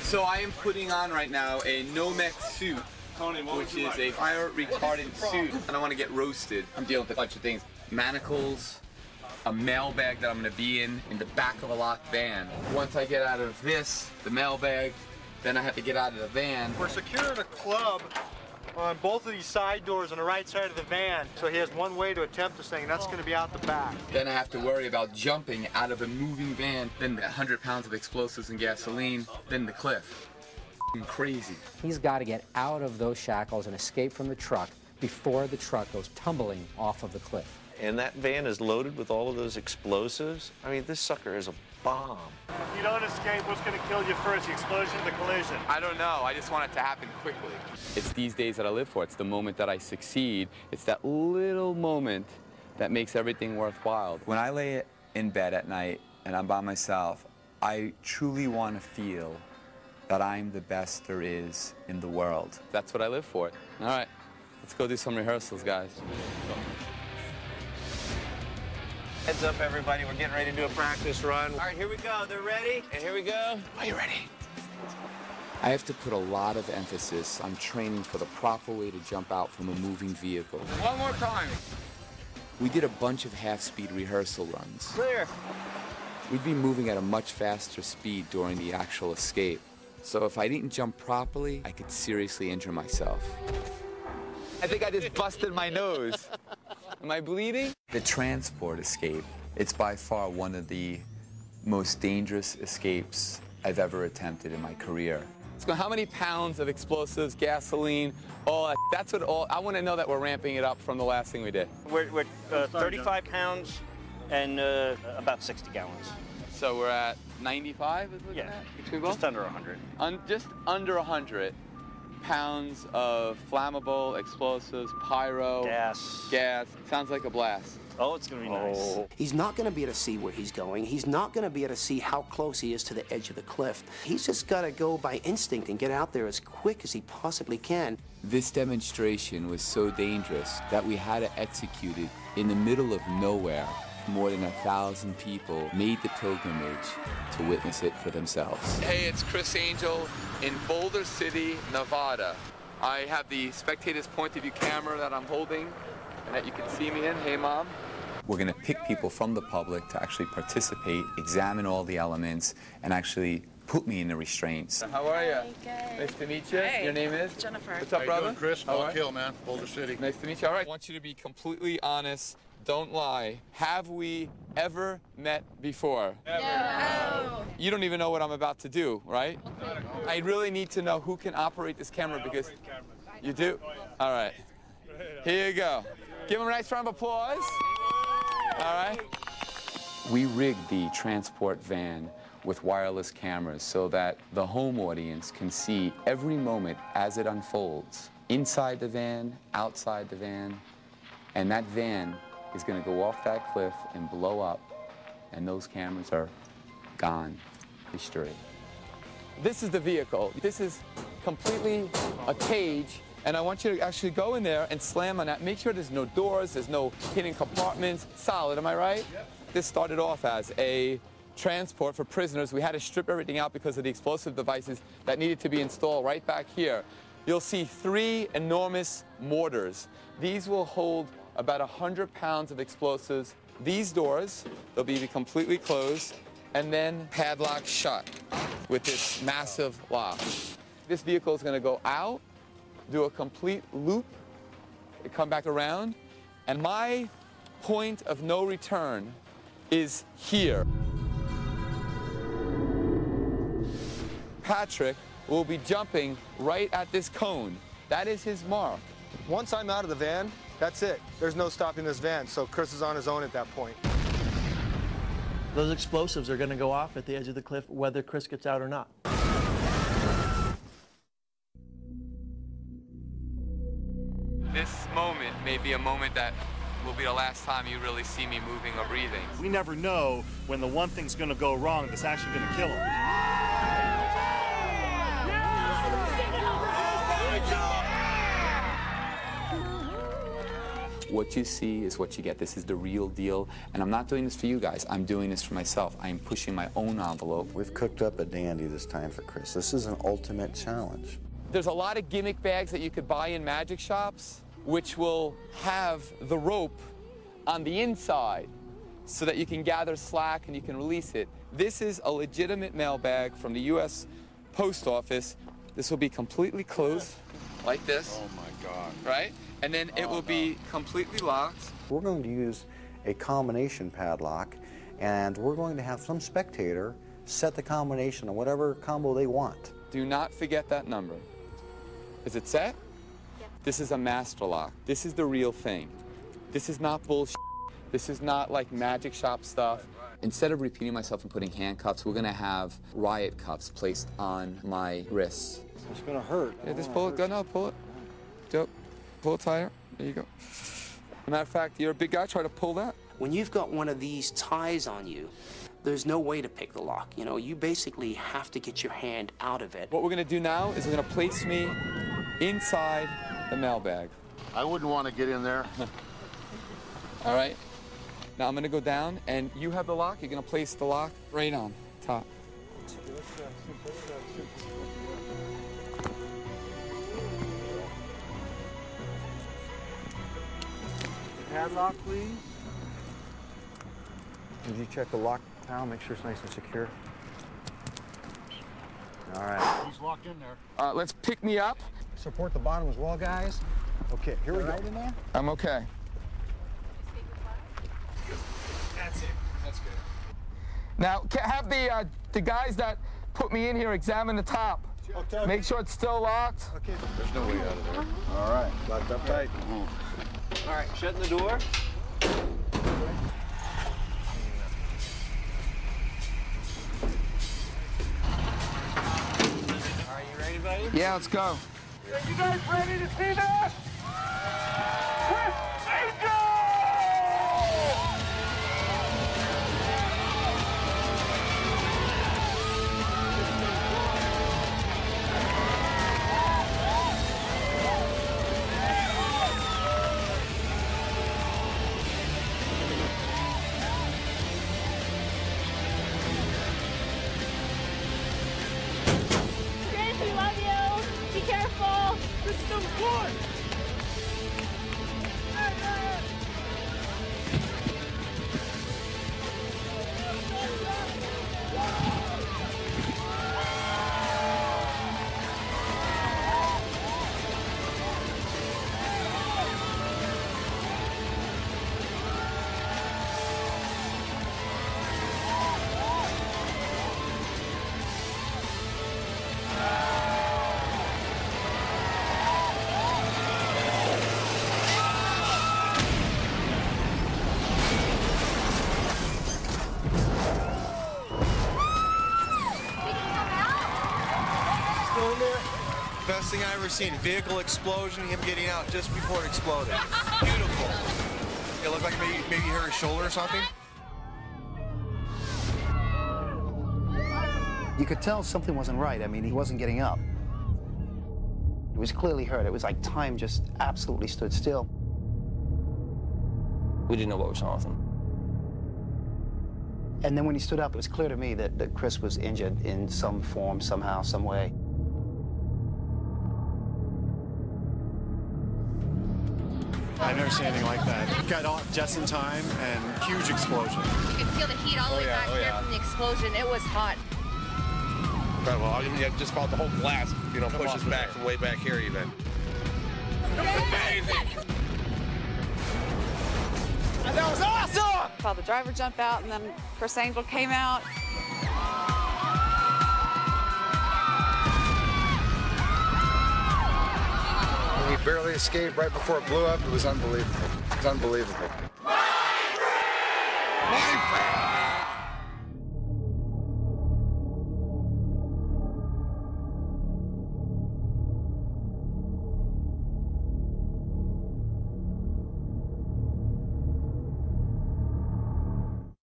So I am putting on right now a Nomex suit, which is a fire retardant suit. I don't want to get roasted. I'm dealing with a bunch of things. Manacles, a mailbag that I'm going to be in the back of a locked van. Once I get out of this, the mailbag, then I have to get out of the van. We're securing a club on both of these side doors on the right side of the van. So he has one way to attempt this thing, and that's going to be out the back. Then I have to worry about jumping out of a moving van, then the 100 pounds of explosives and gasoline, then the cliff. Crazy. He's got to get out of those shackles and escape from the truck before the truck goes tumbling off of the cliff. And that van is loaded with all of those explosives. I mean, this sucker is a bomb. If you don't escape, what's going to kill you first, the explosion or the collision? I don't know. I just want it to happen quickly. It's these days that I live for. It's the moment that I succeed. It's that little moment that makes everything worthwhile. When I lay in bed at night and I'm by myself, I truly want to feel that I'm the best there is in the world. That's what I live for. All right, let's go do some rehearsals, guys. Heads up, everybody. We're getting ready to do a practice run. All right, here we go. They're ready. And here we go. Are you ready? I have to put a lot of emphasis on training for the proper way to jump out from a moving vehicle. One more time. We did a bunch of half-speed rehearsal runs. Clear. We'd be moving at a much faster speed during the actual escape. So if I didn't jump properly, I could seriously injure myself. I think I just busted my nose. Am I bleeding? The transport escape, it's by far one of the most dangerous escapes I've ever attempted in my career. So how many pounds of explosives, gasoline, all that, that's what all, I want to know that we're ramping it up from the last thing we did. We're 35 pounds and about 60 gallons. So we're at 95, is what Yeah, between both? just under 100. Just under 100 pounds of flammable, explosives, pyro, gas. Sounds like a blast. Oh, it's going to be nice. He's not going to be able to see where he's going. He's not going to be able to see how close he is to the edge of the cliff. He's just got to go by instinct and get out there as quick as he possibly can. This demonstration was so dangerous that we had to execute it in the middle of nowhere. More than 1,000 people made the pilgrimage to witness it for themselves. Hey, it's Criss Angel in Boulder City, Nevada. I have the spectator's point of view camera that I'm holding and that you can see me in. Hey, Mom. We're going to pick people from the public to actually participate, examine all the elements, and actually put me in the restraints. How are you? Good. Nice to meet you. Hey. Your name is? Jennifer. What's up, brother? How you doing, Chris? All Walk right. Hill, man. Boulder City. Nice to meet you. All right. I want you to be completely honest. Don't lie. Have we ever met before? No. You don't even know what I'm about to do, right? I really need to know who can operate this camera because you do? All right. Here you go. Give him a nice round of applause. All right. We rigged the transport van with wireless cameras so that the home audience can see every moment as it unfolds. Inside the van, outside the van, and that van is going to go off that cliff and blow up, and those cameras are gone, destroyed. This is the vehicle. This is completely a cage, and I want you to actually go in there and slam on that. Make sure there's no doors, there's no hidden compartments. Solid, am I right? Yep. This started off as a transport for prisoners. We had to strip everything out because of the explosive devices that needed to be installed right back here. You'll see 3 enormous mortars. These will hold about 100 pounds of explosives. These doors, they'll be completely closed and then padlocked shut with this massive lock. This vehicle is going to go out, do a complete loop, come back around, and my point of no return is here. Patrick will be jumping right at this cone. That is his mark. Once I'm out of the van, that's it. There's no stopping this van, so Chris is on his own at that point. Those explosives are going to go off at the edge of the cliff whether Chris gets out or not. This moment may be a moment that will be the last time you really see me moving or breathing. We never know when the one thing's going to go wrong that's actually going to kill him. What you see is what you get. This is the real deal. And I'm not doing this for you guys. I'm doing this for myself. I'm pushing my own envelope. We've cooked up a dandy this time for Criss. This is an ultimate challenge. There's a lot of gimmick bags that you could buy in magic shops, which will have the rope on the inside so that you can gather slack and you can release it. This is a legitimate mail bag from the U.S. Post Office. This will be completely closed, like this. Oh my God. Right? And then it will be completely locked. We're going to use a combination padlock, and we're going to have some spectator set the combination of whatever combo they want. Do not forget that number. Is it set? Yep. This is a master lock. This is the real thing. This is not bullshit. This is not like magic shop stuff. Instead of repeating myself and putting handcuffs, we're gonna have riot cuffs placed on my wrists. It's gonna hurt. Yeah, just pull it. Go, no, pull it. Go. Pull it tighter. There you go. As a matter of fact, you're a big guy. Try to pull that. When you've got one of these ties on you, there's no way to pick the lock. You know, you basically have to get your hand out of it. What we're gonna do now is we're gonna place me inside the mailbag. I wouldn't want to get in there. All right. Now I'm gonna go down, and you have the lock. You're gonna place the lock right on top. Padlock, please. Did you check the lock panel? Make sure it's nice and secure. All right. He's locked in there. Let's pick me up. Support the bottom as well, guys. Okay, here we go. In there? I'm okay. That's it. That's good. Now, have the guys that put me in here examine the top. Okay. Make sure it's still locked. Okay. There's no way out of there. All right. Locked up tight. All right, shutting the door. Are you ready, buddy? Yeah, let's go. Are you guys ready to see this? Criss Angel! Criss, we love you. Be careful. This is number one. Best thing I ever seen. Vehicle explosion, him getting out just before it exploded. Beautiful. It looked like maybe he hurt his shoulder or something. You could tell something wasn't right. I mean, he wasn't getting up. He was clearly hurt. It was like time just absolutely stood still. We didn't know what was wrong with him. And then when he stood up, it was clear to me that Criss was injured in some form, somehow, some way. I've never seen anything like that. Got off just in time and huge explosion. You could feel the heat all the way back here from the explosion. It was hot. Right, well, I just felt the whole glass, pushes back from way back here even. Amazing. That was awesome! Saw the driver jump out, and then Criss Angel came out. We barely escaped right before it blew up. It was unbelievable. It was unbelievable. My friend!